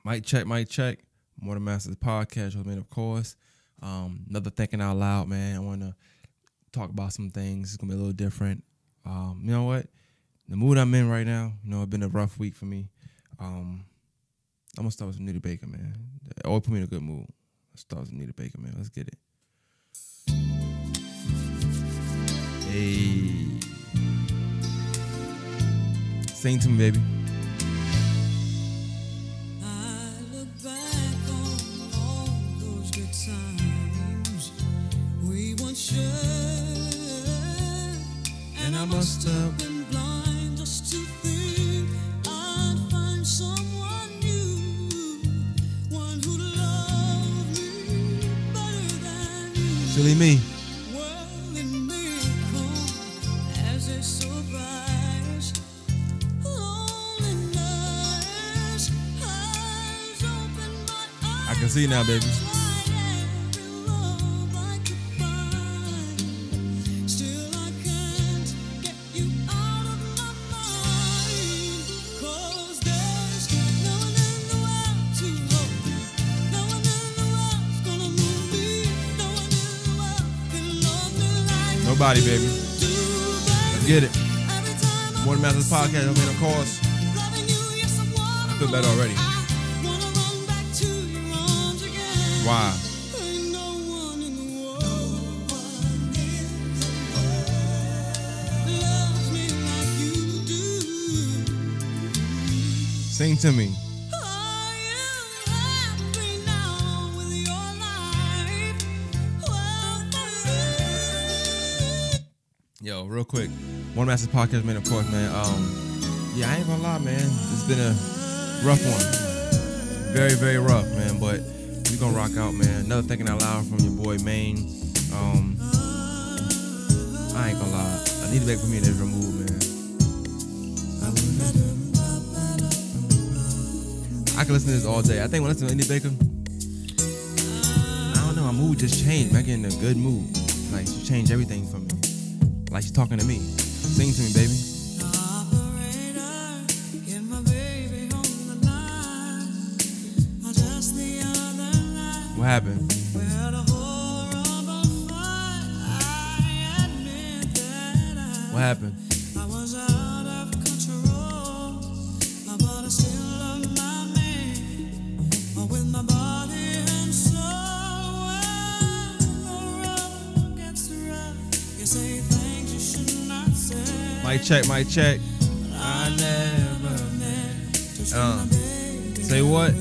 Mic check, mic check. More the Masters podcast, man, of course. Another Thinking Out Loud, man. I want to talk about some things. It's going to be a little different. You know what? The mood I'm in right now, it's been a rough week for me. I'm going to start with some Nita Baker, man. It always put me in a good mood. Let's start with some Nita Baker, man. Let's get it. Hey. Sing to me, baby. And I must have been blind just to think I'd find someone new, one who'd love me better than you. Silly me. Well, it may come as a surprise. Loneliness has opened my eyes. I can see now, baby. Nobody, baby. Let's get it. More the Masters podcast, I mean, of course. I feel better already. Why? Sing to me. Yo, real quick. One Masters podcast, man, of course, man. Yeah, I ain't gonna lie, man. It's been a rough one. Very, very rough, man. But we gonna rock out, man. Another Thinking Out Loud from your boy, Maine. I ain't gonna lie. I need to back for me in this remove, man. I can listen to this all day. I think when I listen to Indie Baker, I don't know, my mood just changed. I get in a good mood. Like, she changed everything for me. Like she's talking to me. Sing to me, baby. What happened? What happened? Mic check, mic check. I never meant. Say what?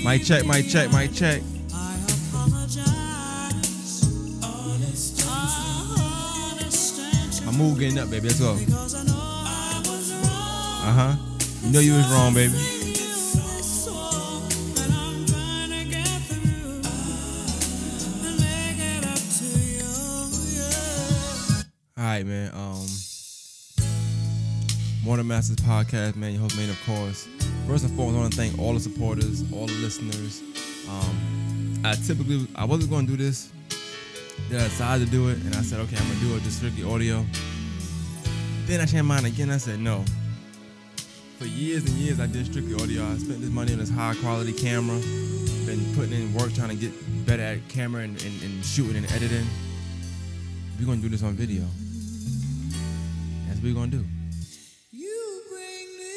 Mic check, mic check, mic check. My mood getting up, baby. Let's go. You know you was wrong, baby. Alright, man. More the Masters podcast, man. Your host, man, of course. First and foremost, I want to thank all the supporters, all the listeners. I wasn't going to do this. Then I decided to do it, and I said, okay, I'm going to do it just strictly audio. Then I changed my mind again. I said, no. For years and years, I did strictly audio. I spent this money on this high-quality camera. Been putting in work trying to get better at camera and shooting and editing. We're going to do this on video. That's what we're going to do. You bring me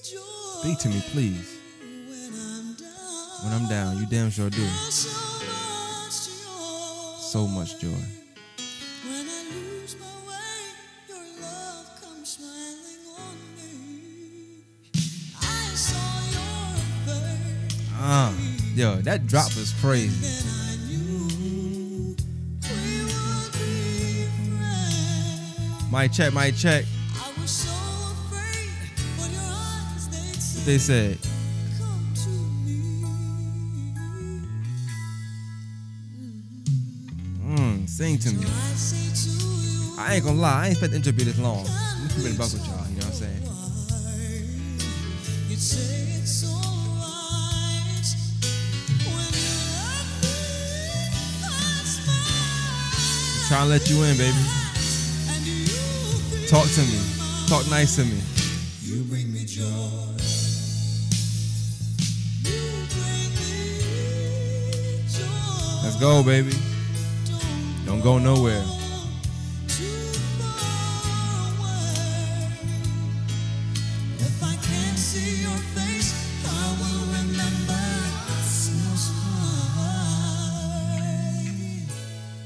joy. Speak to me, please. When I'm down, you damn sure do. So much joy. When I lose my way, your love comes smiling on me. I saw your face. Yo, that drop was crazy. Mic check, mic check. I was so afraid when your eyes they'd say, What they said? come to me. Sing to me. I say to you, I ain't gonna lie, I ain't expect the intro to be this long. Let me keep it buck with y'all, you know what I'm saying? you'd say it's alright. When you love me, I smile. Trying to let you in, baby. And you Talk to me. Talk nice to me. You bring me joy. You bring me joy. Let's go, baby. Don't go nowhere. Too far away. If I can't see your face, I will remember no smile.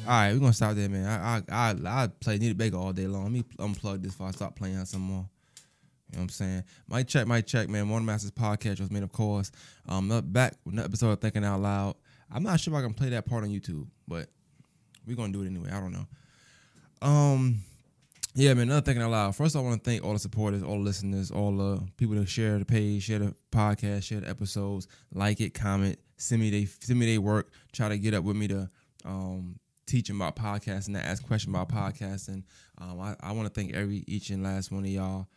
All right, we're gonna stop there, man. I play Nita Baker all day long. Let me unplug this before I start playing out some more. You know what I'm saying? Mic check, man. Morning Masters podcast was made, of course. Back with another episode of Thinking Out Loud. I'm not sure if I can play that part on YouTube, but we're gonna do it anyway. I don't know. Yeah, man. Another Thinking Out Loud. First, I want to thank all the supporters, all the listeners, all the people that share the page, share the podcast, share the episodes, like it, comment, send me their work, try to get up with me to teach them about podcasting, and ask questions about podcasting. I want to thank each and last one of y'all.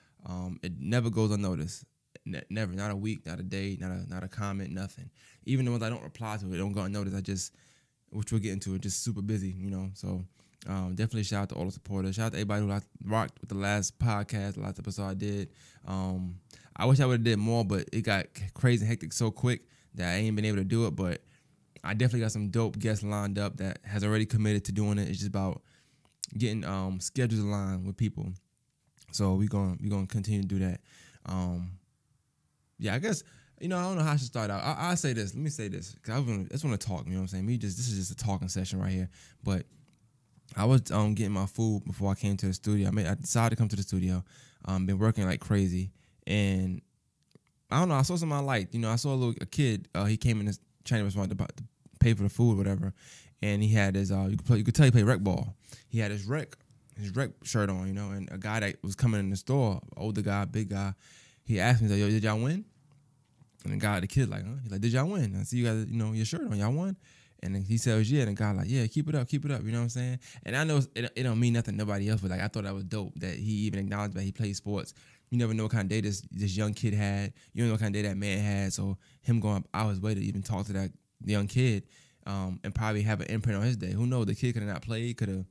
It never goes unnoticed. Never, not a week, not a day, not a comment, nothing. Even the ones I don't reply to, it don't go unnoticed. Which we'll get into, it just super busy, you know. So definitely shout out to all the supporters. Shout out to everybody who rocked with the last podcast, the last episode I did. I wish I would have did more, but it got crazy and hectic so quick that I ain't been able to do it. But I definitely got some dope guests lined up that has already committed to doing it. It's just about getting schedules aligned with people. So we're gonna continue to do that. Yeah, I guess, you know, I don't know how I should start out. I'll say this. Let me say this, because I just want to talk. You know what I'm saying? This is just a talking session right here. But I was getting my food before I came to the studio. I decided to come to the studio. Been working like crazy, and I don't know. I saw something I liked. You know, I saw a kid. He came in this Chinese restaurant to pay for the food, or whatever, and he had his you could tell he played rec ball. He had his rec shirt on, you know, and a guy that was coming in the store, older guy, big guy, he asked me, he's like, yo, did y'all win? And the kid like, huh? He's like, did y'all win? I see you got, you know, your shirt on, y'all won? And then he says, yeah, and the guy like, yeah, keep it up, you know what I'm saying? And I know it don't mean nothing to nobody else, but like, I thought that was dope that he even acknowledged that he plays sports. You never know what kind of day this young kid had. You don't know what kind of day that man had. So him going out his way to even talk to that young kid and probably have an imprint on his day. Who knows? The kid could have not played, could have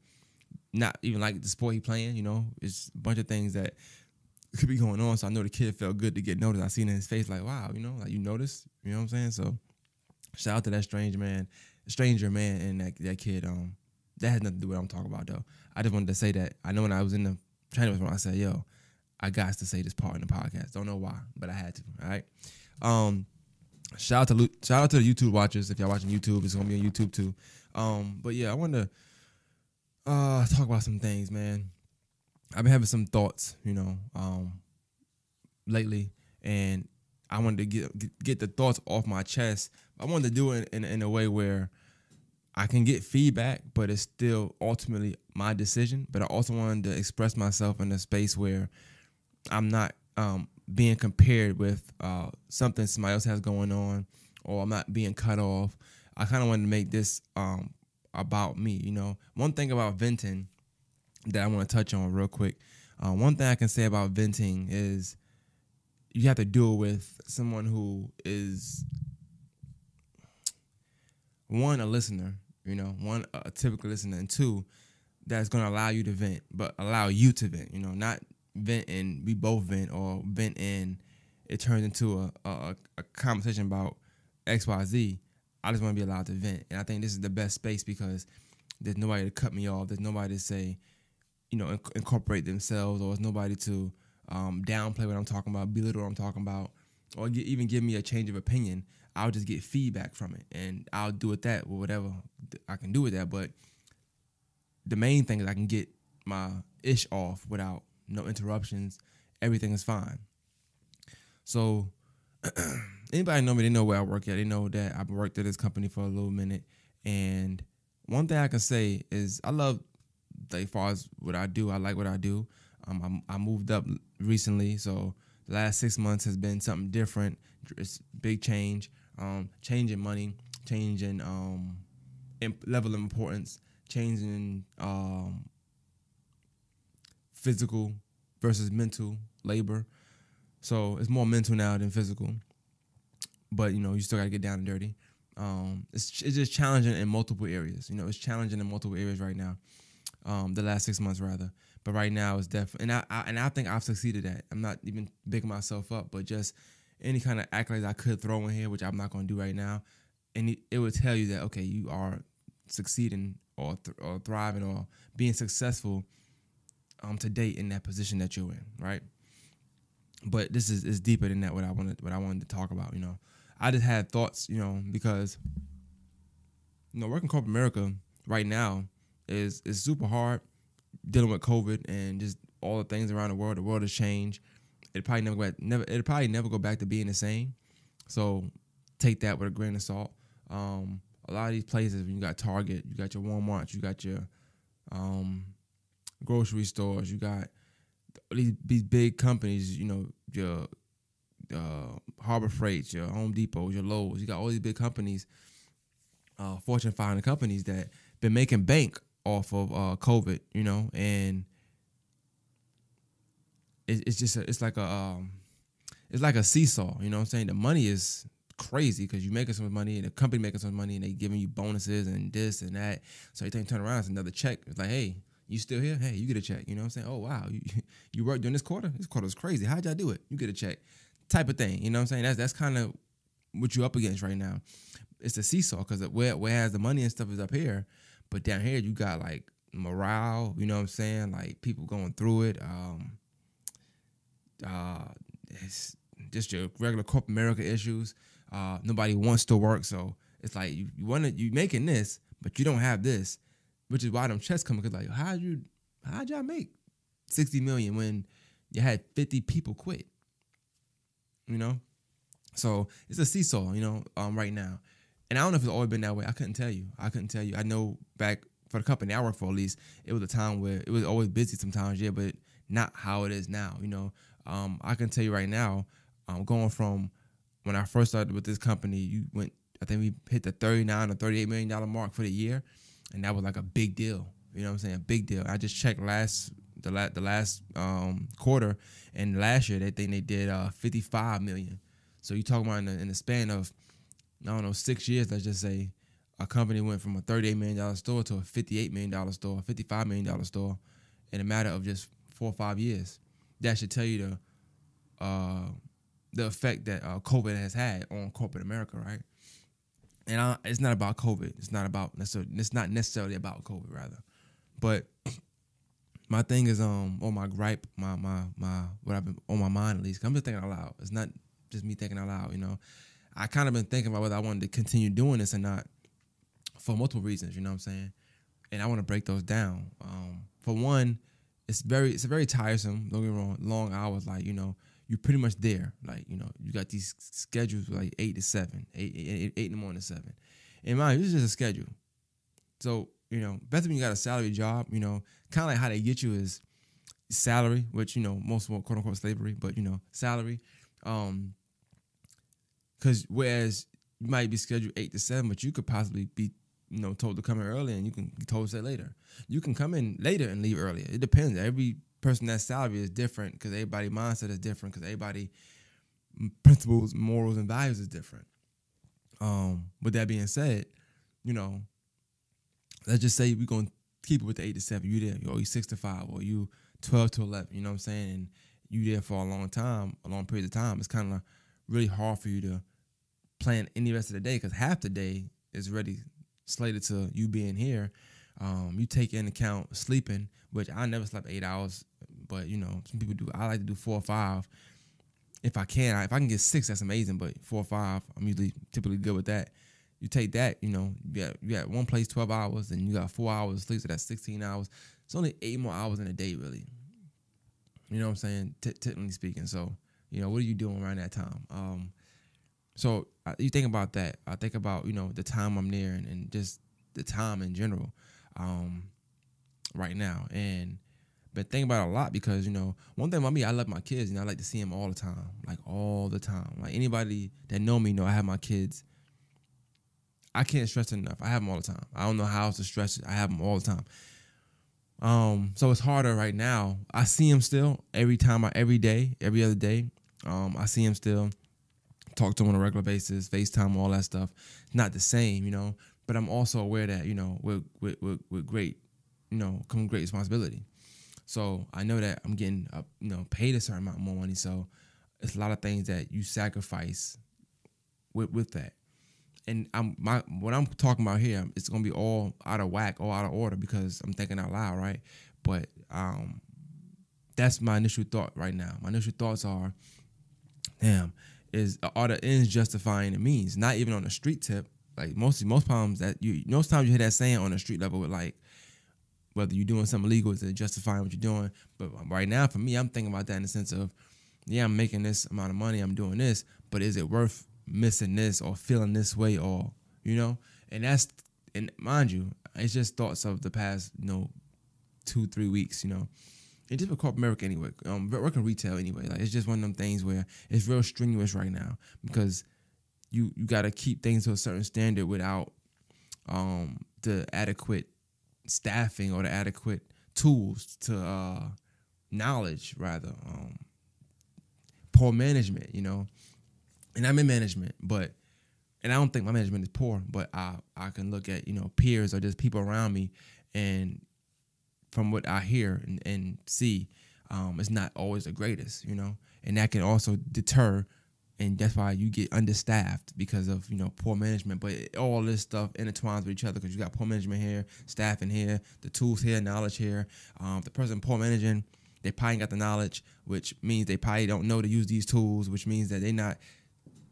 not even liked the sport he playing, you know. It's a bunch of things that could be going on. So I know the kid felt good to get noticed. I seen it in his face like, wow, you know, like you noticed, you know what I'm saying? So shout out to that stranger man and that kid. That has nothing to do with what I'm talking about though. I just wanted to say that. I know when I was in the training room, I said, yo, I got to say this part in the podcast. Don't know why, but I had to. All right. Shout out to the YouTube watchers. If y'all watching YouTube, it's gonna be on YouTube too. But yeah, I wanted to talk about some things, man. I've been having some thoughts, you know, lately, and I wanted to get the thoughts off my chest. I wanted to do it in a way where I can get feedback, but it's still ultimately my decision. But I also wanted to express myself in a space where I'm not being compared with something somebody else has going on, or I'm not being cut off. I kind of wanted to make this about me, you know. One thing about venting that I want to touch on real quick. One thing I can say about venting is you have to do it with someone who is, one, a listener, you know, one, a typical listener, and two, that's going to allow you to vent, but allow you to vent, you know, not vent and we both vent, or vent and it turns into a conversation about XYZ. I just want to be allowed to vent. And I think this is the best space because there's nobody to cut me off. There's nobody to say, you know, incorporate themselves, or there's nobody to downplay what I'm talking about, belittle what I'm talking about, or even give me a change of opinion. I'll just get feedback from it, and I'll do with that or whatever I can do with that. But the main thing is I can get my ish off without no interruptions. Everything is fine. So anybody know me, they know where I work at. They know that I've worked at this company for a little minute. And one thing I can say is I love, as far as what I do, I like what I do. I moved up recently, so the last 6 months has been something different. It's big change, changing money, changing level of importance, changing physical versus mental labor. So it's more mental now than physical. But, you know, you still got to get down and dirty. It's just challenging in multiple areas. You know, it's challenging in multiple areas right now. the last 6 months rather. But right now it's definitely, and I think I've succeeded at. I'm not even bigging myself up, but just any kind of accolades I could throw in here, which I'm not going to do right now, and it would tell you that okay, you are succeeding or thriving or being successful to date in that position that you're in, right? But this is deeper than that. What I wanted to talk about, I just had thoughts, because working corporate America right now is super hard, dealing with COVID and just all the things around the world. The world has changed. It'll probably never go back to being the same. So take that with a grain of salt. A lot of these places, when you got Target, you got your Walmart, you got your grocery stores, you got these big companies, your Harbor Freight, your Home Depot, your Lowe's. You got all these big companies, Fortune 500 companies that been making bank off of COVID, and it's like a seesaw, you know what I'm saying? The money is crazy because you're making some money and the company making some money and they giving you bonuses and this and that. So you turn around, it's another check. It's like, hey, you still here? Hey, you get a check. You know what I'm saying? Oh, wow. You worked during this quarter? This quarter was crazy. How'd y'all do it? You get a check. Type of thing. You know what I'm saying? That's kind of what you're up against right now. It's a seesaw because whereas the money and stuff is up here, but down here you got like morale, you know what I'm saying? Like people going through it. It's just your regular corporate America issues. Nobody wants to work, so it's like you making this, but you don't have this, which is why them checks come. Because like, how'd y'all make $60 million when you had 50 people quit? So it's a seesaw, right now, and I don't know if it's always been that way. I couldn't tell you. I know back for the company I work for, at least, it was a time where it was always busy sometimes, yeah, but not how it is now. I can tell you right now, going from when I first started with this company, I think we hit the $39 or $38 million mark for the year, and that was like a big deal. You know what I'm saying? A big deal. I just checked the last quarter, and last year they did $55 million. So you talking about in the span of 6 years, let's just say, a company went from a $38 million store to a $58 million store, $55 million store, in a matter of just 4 or 5 years. That should tell you the effect that COVID has had on corporate America, right? And it's not about COVID. It's not necessarily about COVID, rather. But my thing is or my gripe, my what I've been on my mind at least. I'm just thinking out loud. It's not just me thinking out loud. I kind of been thinking about whether I wanted to continue doing this or not for multiple reasons. You know what I'm saying? And I want to break those down. For one, it's very tiresome. Don't get me wrong. Long hours, like you're pretty much there. Like you got these schedules like 8 to 7, 8 in the morning to 7. And mind you, this is just a schedule. So better when you got a salary job. Kind of like how they get you is salary, which most of quote unquote slavery, but salary. Because whereas you might be scheduled 8 to 7, but you could possibly be told to come in early, and you can be told to stay later. You can come in later and leave earlier. It depends. Every person that's salary is different because everybody's mindset is different because everybody principles, morals, and values is different. With that being said, let's just say we're gonna keep it with the 8 to 7. You there, or you 6 to 5, or you 12 to 11. You know what I'm saying? And you there for a long period of time. It's kind of really hard for you to plan any rest of the day because half the day is already slated to you being here. You take into account sleeping, which I never slept 8 hours, but some people do. I like to do 4 or 5 if I can. If I can get 6, that's amazing. But 4 or 5, I'm typically good with that. You take that, you got one place 12 hours, and you got 4 hours of sleep, so that's 16 hours. It's only 8 more hours in a day, really. You know what I'm saying? Technically speaking. So, what are you doing around that time? So you think about that. I think about, the time I'm there and just the time in general right now. And been thinking about it a lot because, one thing about me, I love my kids. I like to see them all the time, like all the time. Like anybody that know me know I have my kids. I can't stress it enough. I have them all the time. I don't know how else to stress it. I have them all the time. So it's harder right now. I see them still every day, every other day. I see them still. Talk to them on a regular basis, FaceTime, all that stuff. Not the same, but I'm also aware that, with great comes great responsibility. So I know that I'm getting paid a certain amount more money. So it's a lot of things that you sacrifice with that. And what I'm talking about here, it's gonna be all out of whack, all out of order because I'm thinking out loud, right? But that's my initial thought right now. My initial thoughts are, are the ends justifying the means? Not even on the street tip. Like most times you hear that saying on the street level with like whether you're doing something illegal is it justifying what you're doing. But right now for me, I'm thinking about that in the sense of, yeah, I'm making this amount of money, I'm doing this, but is it worth missing this or feeling this way or and mind you, it's just thoughts of the past 2-3 weeks, and just with corporate America anyway, working retail anyway. Like it's just one of them things where it's real strenuous right now because you got to keep things to a certain standard without the adequate staffing or the adequate tools to knowledge rather, poor management, and I'm in management, and I don't think my management is poor, but I can look at peers or just people around me, and from what I hear and see, it's not always the greatest, and that can also deter, and that's why you get understaffed because of poor management. But all this stuff intertwines with each other because you got poor management here, staffing here, the tools here, knowledge here. The person poor managing, they probably ain't got the knowledge, which means they probably don't know to use these tools, which means that they're not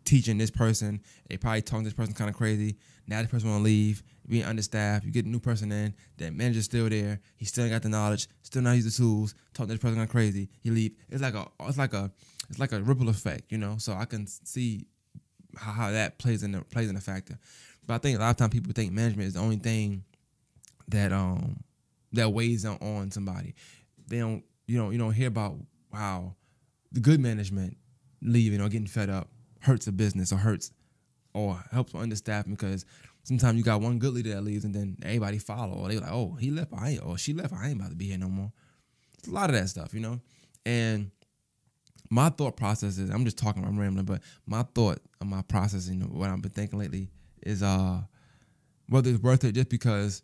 teaching this person. They probably talking to this person kind of crazy. Now this person want to leave, being understaffed. You get a new person in, that manager's still there. He still ain't got the knowledge, still not use the tools. Talking to this person kind of crazy. He leave. It's like a ripple effect, So I can see how that plays in a factor. But I think a lot of times people think management is the only thing that that weighs on somebody. They don't you don't hear about how the good management leaving or getting fed up hurts a business or helps with understaffing, because sometimes you got one good leader that leaves and then everybody follow, or they like, oh, he left, she left, I ain't about to be here no more. It's a lot of that stuff, And my thought process is, I'm just talking, I'm rambling, but my thought of my process, what I've been thinking lately is whether it's worth it just because,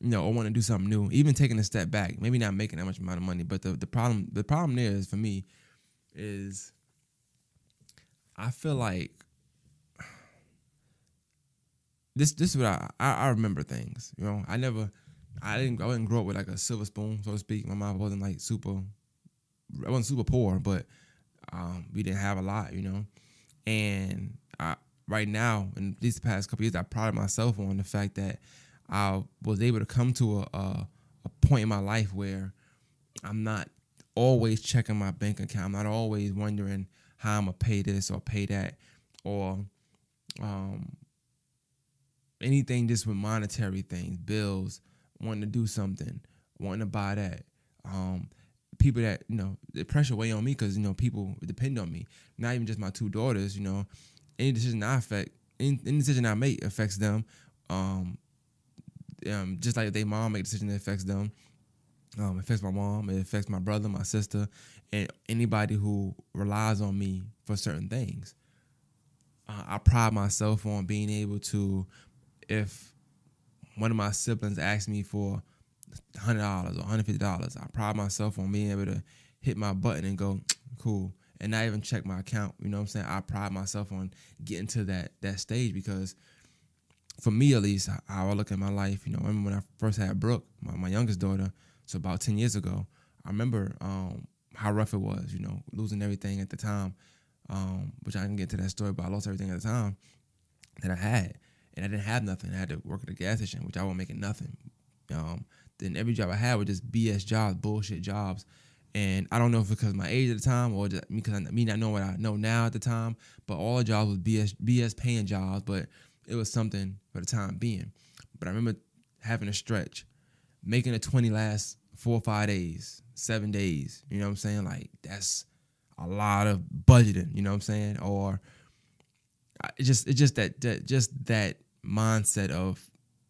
I want to do something new, even taking a step back, maybe not making that much amount of money. But the problem there is, for me, is I feel like this is what I remember things. I didn't grow up with like a silver spoon, so to speak. My mom wasn't like I wasn't super poor, but we didn't have a lot, And right now, in these past couple years, I pride myself on the fact that I was able to come to a point in my life where I'm not always checking my bank account. I'm not always wondering how I'm going to pay this or pay that, or anything just with monetary things, bills, wanting to do something, wanting to buy that. People that, the pressure weigh on me because, people depend on me. Not even just my two daughters, any decision any decision I make affects them. Just like they mom make a decision that affects them. It affects my mom, it affects my brother, my sister, and anybody who relies on me for certain things. I pride myself on being able to, if one of my siblings asks me for $100 or $150, I pride myself on being able to hit my button and go, cool, and not even check my account. You know what I'm saying? I pride myself on getting to that stage, because for me, at least, how I look at my life, I remember when I first had Brooke, my youngest daughter, so about 10 years ago, I remember how rough it was, losing everything at the time, which I can get to that story, but I lost everything at the time that I had, and I didn't have nothing. I had to work at a gas station, which I wasn't making nothing. Then every job I had was just BS jobs, bullshit jobs, and I don't know if it's because of my age at the time or just because me not knowing what I know now at the time, but all the jobs was BS paying jobs, but it was something for the time being. But I remember having a stretch, making a 20 last 4 or 5 days, 7 days. You know what I'm saying? Like, that's a lot of budgeting. You know what I'm saying? Or it's just that mindset of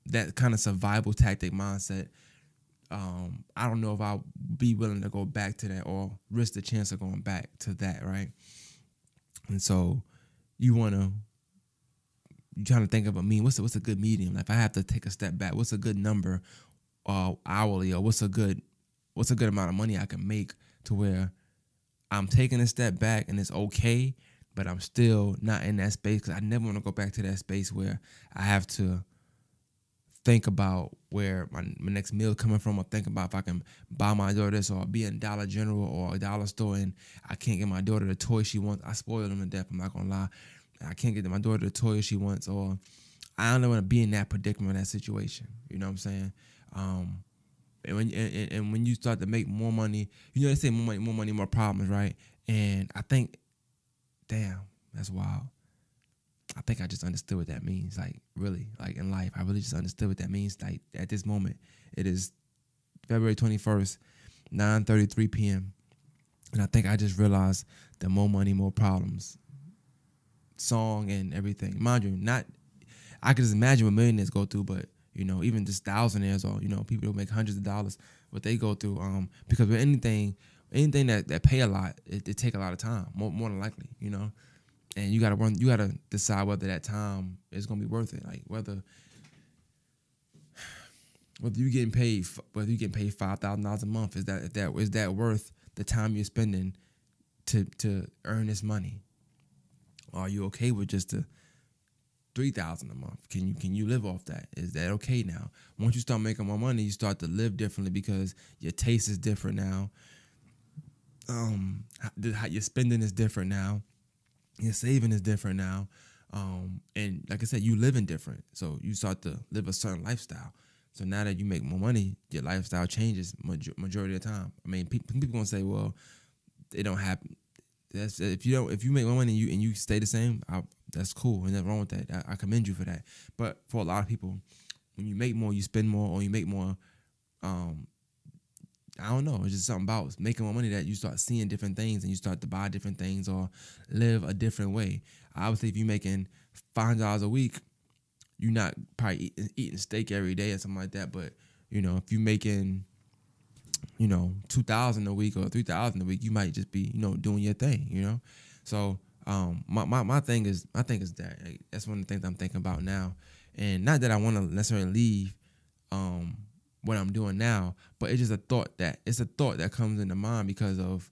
that kind of survival tactic mindset. I don't know if I'll be willing to go back to that or risk the chance of going back to that, right? And so you're trying to think of what's a good medium? Like, if I have to take a step back, what's a good number hourly, or what's a good amount of money I can make to where I'm taking a step back and it's okay, but I'm still not in that space, because I never want to go back to that space where I have to think about where my next meal coming from, or think about if I can buy my daughter this, or be in Dollar General or a dollar store and I can't get my daughter the toy she wants. I spoil them to death, I'm not gonna lie. I can't get my daughter the toy she wants, or I don't want to be in that predicament, that situation. You know what I'm saying? And when you start to make more money, they say more money, more problems, right? And I think, damn, that's wild. I think I just understood what that means. Like, really, like in life, I really just understood what that means. Like, at this moment, it is February 21st, 9:33 p.m. And I think I just realized the more money, more problems song and everything. Mind you, I could just imagine what millionaires go through, but even just thousandaires, or people who make hundreds of dollars, what they go through. Because with anything that pay a lot, it take a lot of time, more than likely, and you gotta decide whether that time is gonna be worth it. Like whether you getting paid $5,000 a month, is that worth the time you're spending to earn this money? Or are you okay with just the $3,000 a month? Can you live off that? Is that okay now? Once you start making more money, you start to live differently, because your taste is different now. How your spending is different now. Your saving is different now. And like I said, you living different. So you start to live a certain lifestyle. So now that you make more money, your lifestyle changes majority of the time. I mean, people gonna say, well, it don't happen. If you make more money and you stay the same, that's cool. There's nothing wrong with that. I commend you for that. But for a lot of people, when you make more, you spend more, or you make more. I don't know. It's just something about making more money that you start seeing different things, and you start to buy different things or live a different way. Obviously, if you're making $500 a week, you're not probably eating steak every day or something like that. But if you're making $2,000 a week or $3,000 a week, you might just be doing your thing. So my thing is that, like, that's one of the things I'm thinking about now, and not that I want to necessarily leave what I'm doing now, but it's just a thought that comes into mind because of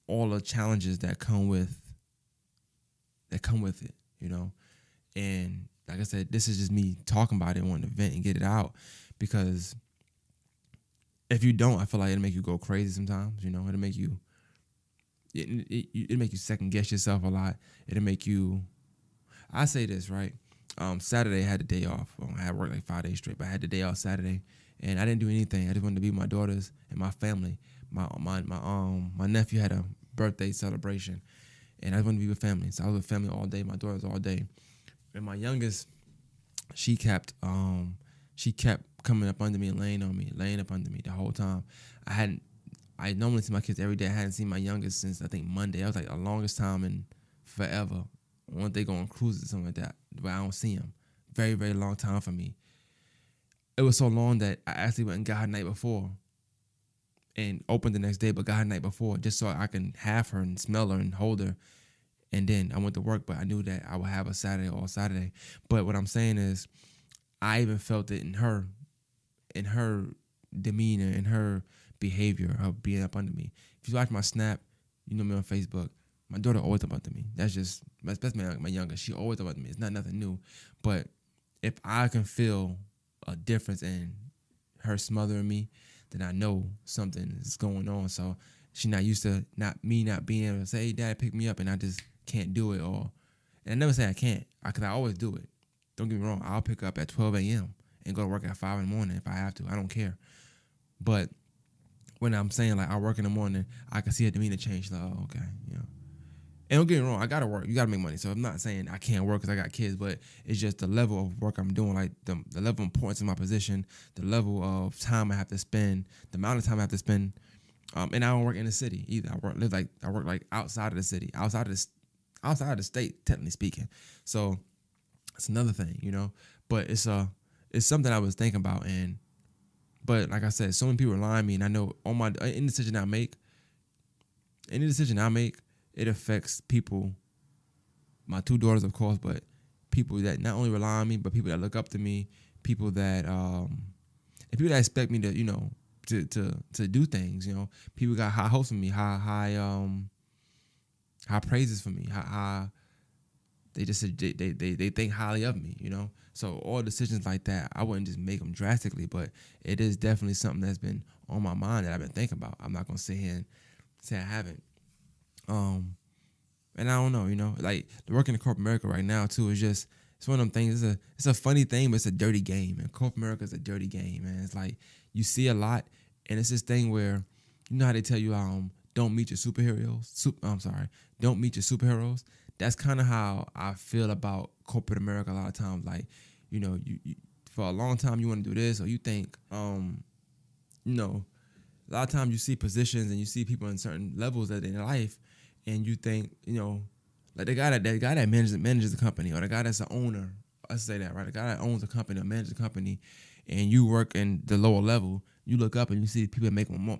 all the challenges that come with it, and like I said, this is just me talking about it, wanting to vent and get it out, because if you don't, I feel like it'll make you go crazy sometimes. It'll make you second guess yourself a lot. It'll make you. I say this, right. Saturday I had the day off. I had worked like 5 days straight, but I had the day off Saturday, and I didn't do anything. I just wanted to be with my daughters and my family. My nephew had a birthday celebration, and I just wanted to be with family. So I was with family all day. My daughters all day, and my youngest, she kept coming up under me and laying up under me the whole time. I normally see my kids every day. I hadn't seen my youngest since I think Monday. That was like the longest time in forever. Once they go on cruises or something like that, but I don't see them. Very, very long time for me. It was so long that I actually went and got her the night before and opened the next day, but got her the night before just so I can have her and smell her and hold her. And then I went to work, but I knew that I would have a all Saturday. But what I'm saying is, I even felt it in her demeanor, in her behavior of being up under me. If you watch my Snap, you know me on Facebook, my daughter always up under me. That's my youngest. She always up under me. It's not nothing new. But if I can feel a difference in her smothering me, then I know something is going on. So she's not used to not being able to say, hey, Dad, pick me up, and I just can't do it. And I never say I can't, because I always do it. Don't get me wrong. I'll pick up at 12 a.m. and go to work at 5 in the morning if I have to. I don't care. But when I'm saying, like, I work in the morning, I can see her demeanor change. Like, oh, okay, And don't get me wrong, I gotta work. You gotta make money. So I'm not saying I can't work because I got kids, but it's just the level of work I'm doing, like the level of importance in my position, the level of time I have to spend, the amount of time I have to spend. And I don't work in the city either. I work like outside of the city, outside of the state, technically speaking. So it's another thing, But it's something I was thinking about, but like I said, so many people rely on me, and I know any decision I make, it affects people, my two daughters, of course, but people that not only rely on me, but people that look up to me, people that and people that expect me to, to do things. People got high hopes for me, high praises for me, high they just they think highly of me. So all decisions like that, I wouldn't just make them drastically, but it is definitely something that's been on my mind that I've been thinking about. I'm not gonna sit here and say I haven't. And I don't know, like working in corporate America right now too is just, it's one of them things. It's a funny thing, but it's a dirty game. And corporate America is a dirty game, man. It's like you see a lot, and it's this thing where, how they tell you, don't meet your superheroes. Don't meet your superheroes. That's kind of how I feel about corporate America a lot of times. Like, you for a long time you want to do this, or you think, a lot of times you see positions and you see people in certain levels of their life, and you think, like the guy that manages the company, or the guy that's the owner. Let's say that, right? The guy that owns the company or manages the company, and you work in the lower level. You look up and you see people making more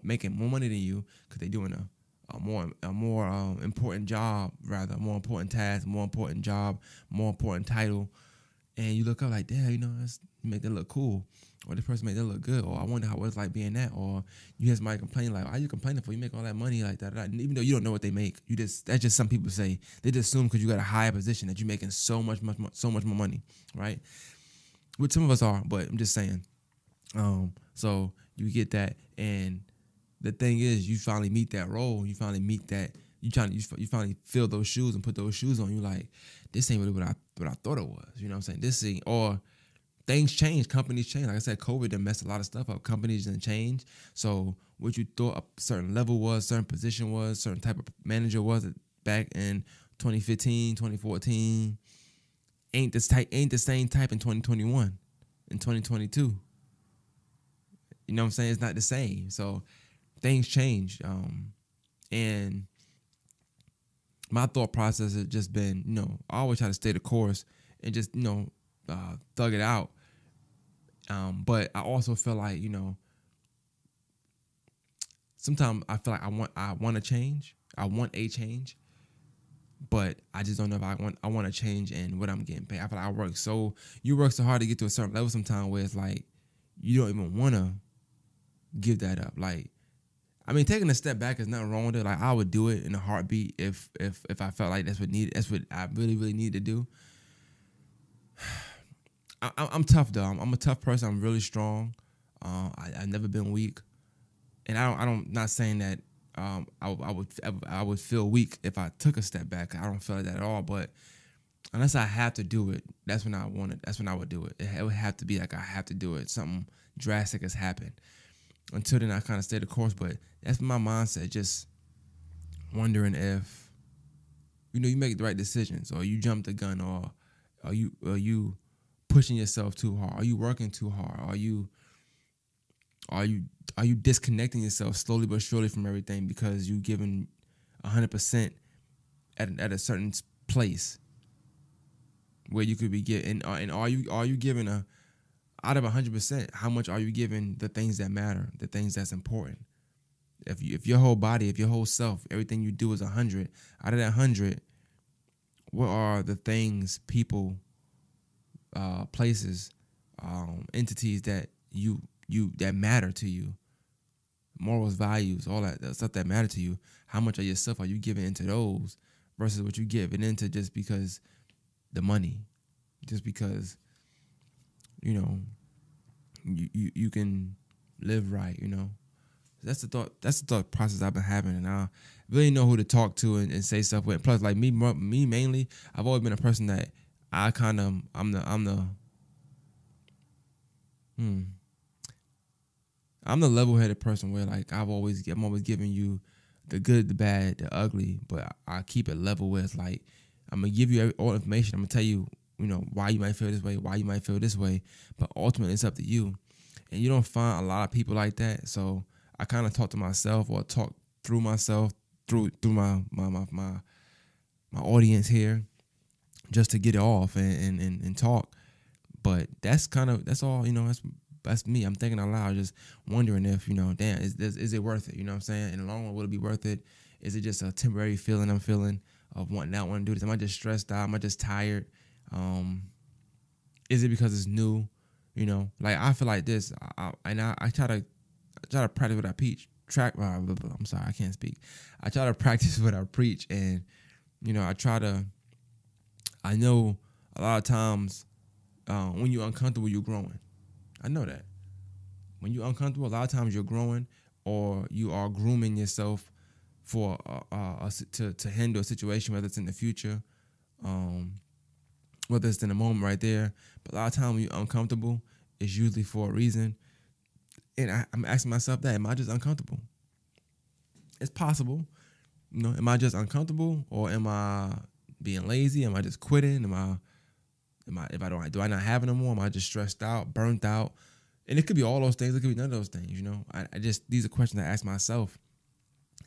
money than you because they're doing a more important job, rather, a more important task, more important job, more important title. And you look up like, damn, that's make that look cool, or this person make that look good, or I wonder how it's like being that. Or you hear somebody complain like, why are you complaining for? You make all that money like that, even though you don't know what they make. That's just some people say. They just assume because you got a higher position that you're making so much more money, right? Which some of us are, but I'm just saying. So you get that, and the thing is, you finally meet that role. You finally meet that. You finally fill those shoes and put those shoes on. You like, this ain't really what I thought it was. You know what I'm saying? This ain't, or things change, companies change. Like I said, COVID done messed a lot of stuff up. Companies done change. So what you thought a certain level was, certain position was, certain type of manager was back in 2015, 2014, ain't the same type in 2021, in 2022. You know what I'm saying? It's not the same. So things change. And my thought process has just been, I always try to stay the course and just, thug it out. But I also feel like, sometimes I feel like I want to change. I want a change, but I just don't know if I want to change and what I'm getting paid. I feel like you work so hard to get to a certain level sometimes where it's like you don't even want to give that up. Like, I mean, taking a step back is nothing wrong with it. Like, I would do it in a heartbeat if I felt like that's what I really, really need to do. I'm tough though. I'm a tough person. I'm really strong. I've never been weak, and I don't. Not saying that I would feel weak if I took a step back. I don't feel like that at all. But unless I have to do it, that's when I want it. That's when I would do it. It would have to be like I have to do it. Something drastic has happened. Until then, I kind of stay the course. But that's my mindset. Just wondering if you make the right decisions, or you jump the gun, or are you pushing yourself too hard? Are you working too hard? Are you disconnecting yourself slowly but surely from everything because you giving 100% at a certain place where you could be getting? And are you giving out of 100%? How much are you giving the things that matter, the things that's important? If your whole body, if your whole self, everything you do is 100, out of that 100, what are the things, people, places, entities that that matter to you, morals, values, all that stuff that matter to you? How much of yourself are you giving into those versus what you giving into just because the money, just because you can live right? That's the thought process I've been having, and I really know who to talk to and say stuff with. Plus, like me mainly, I've always been a person that I'm the level-headed person where like I'm always giving you the good, the bad, the ugly, but I keep it level where it's like I'm gonna give you all information. I'm gonna tell you, why you might feel this way, why you might feel this way, but ultimately it's up to you. And you don't find a lot of people like that. So I kind of talk to myself, or talk through myself through my audience here, just to get it off and talk. But that's all, that's me. I'm thinking out loud, just wondering if, damn, is it worth it? You know what I'm saying? In the long run, will it be worth it? Is it just a temporary feeling I'm feeling of wanting to do this? Am I just stressed out? Am I just tired? Is it because it's new? You know, like I feel like this, I try to practice what I preach. I'm sorry, I can't speak. I try to practice what I preach, and you know, I know a lot of times when you're uncomfortable, you're growing. I know that when you're uncomfortable, a lot of times you're growing, or you are grooming yourself for to handle a situation, whether it's in the future, whether it's in the moment right there. But a lot of times when you're uncomfortable, it's usually for a reason. And I'm asking myself that, am I just uncomfortable? It's possible. You know, am I just uncomfortable, or am I being lazy? Am I just quitting? Do I not have it no more? Am I just stressed out, burnt out? And it could be all those things. It could be none of those things, you know. These are questions I ask myself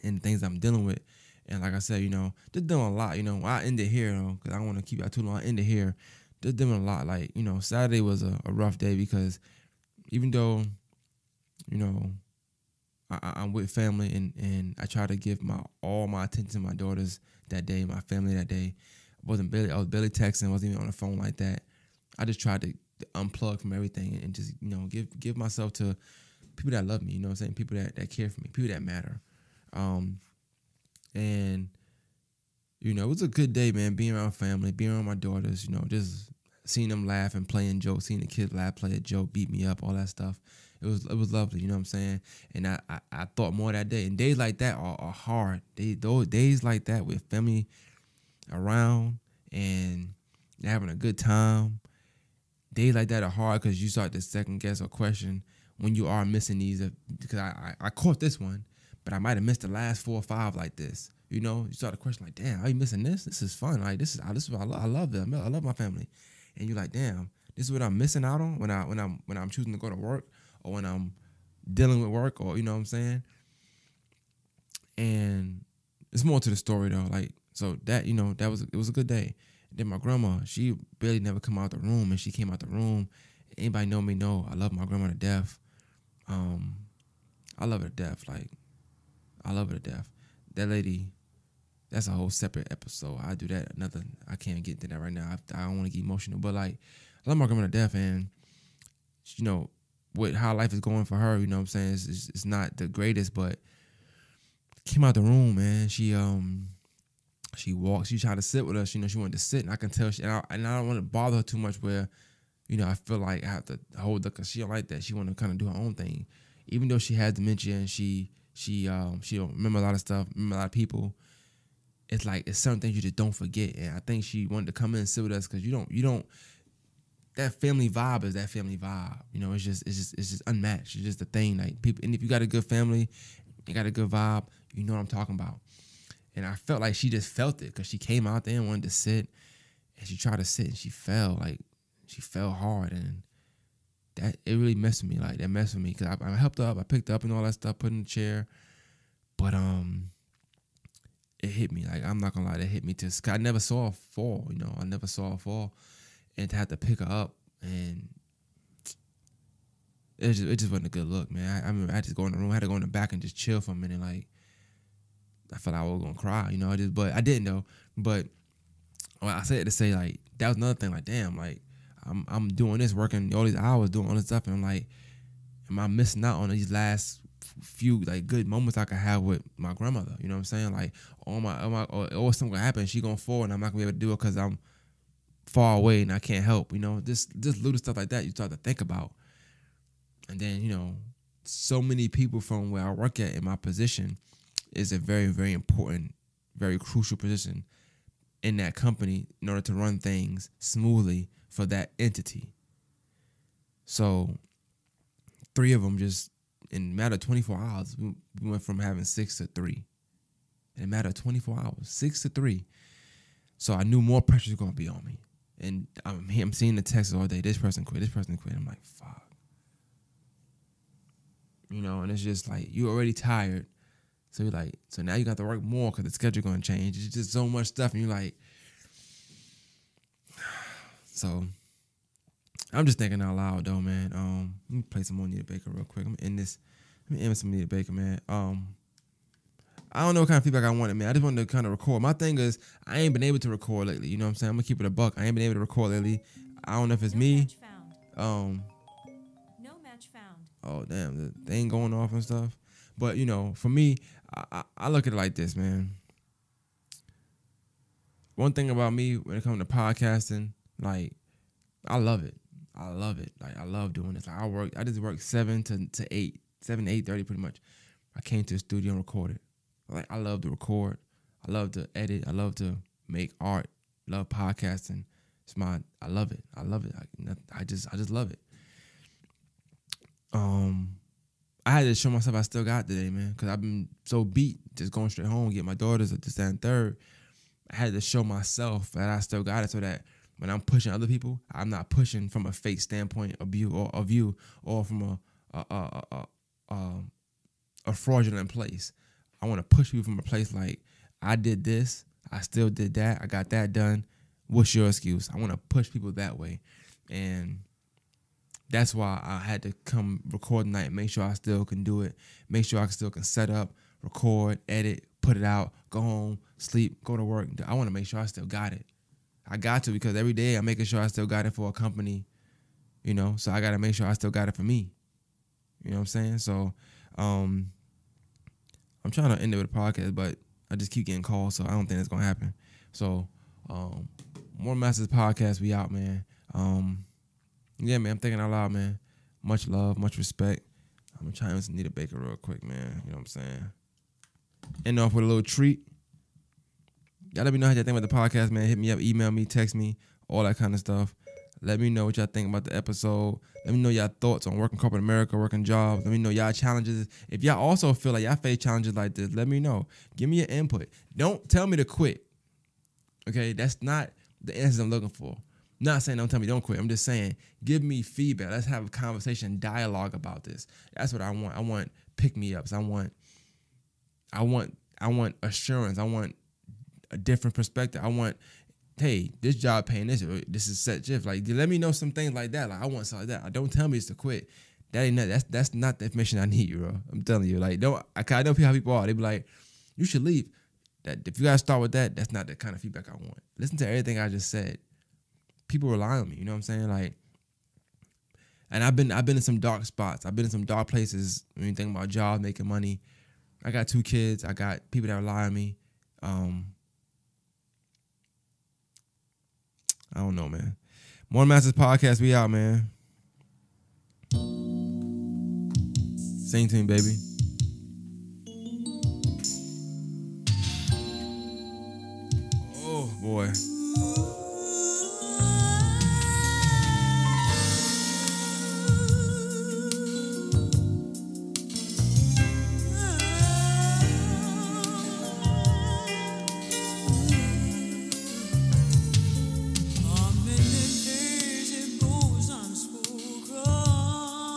and things I'm dealing with. And like I said, you know, just doing a lot, you know. I end it here, because I don't want to keep it out too long. I end it here. Just doing a lot. Like, you know, Saturday was a rough day because even though, you know, I'm with family and I try to give all my attention to my daughters that day, my family that day. I was barely texting, wasn't even on the phone like that. I just tried to unplug from everything and just, you know, give myself to people that love me, you know what I'm saying? People that care for me, people that matter. And, you know, it was a good day, man, being around family, being around my daughters, you know, just seeing them laugh and playing jokes, seeing the kids laugh, play a joke, beat me up, all that stuff. It was lovely, you know what I'm saying? And I thought more that day. And days like that are hard. Those days like that with family around and having a good time, days like that are hard because you start to second guess or question when you are missing these. Because I caught this one, but I might have missed the last 4 or 5 like this. You know, you start to question like, damn, are you missing this? This is fun. Like this is what I love this. I love my family. And you're like, damn, this is what I'm missing out on when I'm choosing to go to work, or when I'm dealing with work, or you know what I'm saying? And it's more to the story though. Like, so that, you know, it was a good day. And then my grandma, she barely never come out the room, and she came out the room. Anybody know me know I love my grandma to death. I love her to death. Like, I love her to death. That lady, that's a whole separate episode. I do that I can't get into that right now. I don't want to get emotional, but like, I love my grandma to death, and you know, with how life is going for her, you know what I'm saying? It's not the greatest, but came out the room, man. She walked. She tried to sit with us. You know, she wanted to sit, and I can tell. And I don't want to bother her too much. Where, you know, I feel like I have to hold her because she don't like that. She want to kind of do her own thing, even though she has dementia and she don't remember a lot of stuff, remember a lot of people. It's like it's certain things you just don't forget. And I think she wanted to come in and sit with us because you don't. That family vibe is that family vibe. You know, it's just unmatched. It's just the thing. Like people, and if you got a good family, you got a good vibe, you know what I'm talking about. And I felt like she just felt it because she came out there and wanted to sit, and she tried to sit and she fell hard, and that it really messed with me. Like that messed with me because I helped her up, I picked her up and all that stuff, put her in the chair, but it hit me. Like I'm not gonna lie, that hit me too. I never saw her fall. You know, I never saw her fall. And to have to pick her up, and it just wasn't a good look, man. I remember I had to go in the room, I had to go in the back and just chill for a minute. Like I felt like I was gonna cry, you know. But I didn't though. But I said it to say like that was another thing. Like damn, like I'm doing this, working all these hours, doing all this stuff, and I'm like, am I missing out on these last few like good moments I could have with my grandmother? You know what I'm saying? Like or something gonna happen, she gonna fall, and I'm not gonna be able to do it because I'm far away and I can't help, you know, just little stuff like that you start to think about. And then, you know, so many people from where I work at in my position is a very, very important, very crucial position in that company in order to run things smoothly for that entity. So 3 of them just in a matter of 24 hours, we went from having 6 to 3. In a matter of 24 hours, 6 to 3. So I knew more pressure was going to be on me. And I'm seeing the texts all day. This person quit. I'm like, fuck. You know, and it's just like, you're already tired. So you're like, so now you got to work more because the schedule going to change. It's just so much stuff. And you're like, so I'm just thinking out loud though, man. Let me play some more Nita Baker real quick. Let me end with some Nita Baker, man. I don't know what kind of feedback I wanted, man. I just wanted to kind of record. My thing is, I ain't been able to record lately. You know what I'm saying? I'm going to keep it a buck. I ain't been able to record lately. I don't know if it's me. oh damn, the thing going off and stuff. But you know, for me, I look at it like this, man. One thing about me when it comes to podcasting, like I love it. I love it. Like I love doing this. Like I just work 7 to 8, 7 to 8:30 pretty much. I came to the studio and recorded. Like I love to record. I love to edit. I love to make art. Love podcasting. I love it. I love it. I just love it. I had to show myself I still got it today, man, because I've been so beat just going straight home, get my daughters at this, that, and third. I had to show myself that I still got it, so that when I'm pushing other people, I'm not pushing from a fake standpoint of view or from a fraudulent place. I want to push people from a place like, I did this, I still did that, I got that done. What's your excuse? I want to push people that way. And that's why I had to come record tonight, make sure I still can do it, make sure I still can set up, record, edit, put it out, go home, sleep, go to work. I want to make sure I still got it. I got to, because every day I'm making sure I still got it for a company, you know, so I got to make sure I still got it for me. You know what I'm saying? So I'm trying to end it with a podcast, but I just keep getting calls, so I don't think it's going to happen. So More Masters Podcast, we out, man. Yeah, man, I'm thinking out loud, man. Much love, much respect. I'm going to try and need a baker real quick, man. You know what I'm saying? End off with a little treat. Y'all let me know how y'all think about the podcast, man. Hit me up, email me, text me, all that kind of stuff. Let me know what y'all think about the episode. Let me know y'all thoughts on working corporate America, working jobs. Let me know y'all challenges. If y'all also feel like y'all face challenges like this, let me know. Give me your input. Don't tell me to quit. Okay? That's not the answers I'm looking for. I'm not saying don't tell me don't quit. I'm just saying give me feedback. Let's have a conversation, dialogue about this. That's what I want. I want pick-me-ups. I want assurance. I want a different perspective. I want, hey, this job paying this is set shift. Like, let me know some things like that. Like, I want something like that. Don't tell me it's to quit. That's not the information I need, bro. I'm telling you. Like, I know how people are. They be like, you should leave. That if you gotta start with that, that's not the kind of feedback I want. Listen to everything I just said. People rely on me. You know what I'm saying? Like, and I've been in some dark spots. I've been in some dark places when you think about jobs, making money. I got 2 kids. I got people that rely on me. I don't know, man. More Masters Podcast, we out, man. Same team, baby. Oh, boy.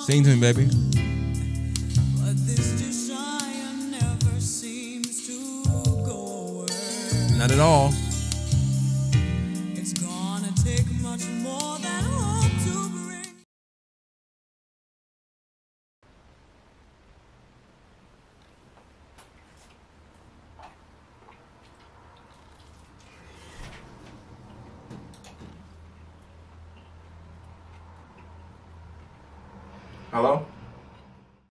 Sing to me, baby. But this desire never seems to go away. Not at all. It's gonna take much more than hope to bring. Hello?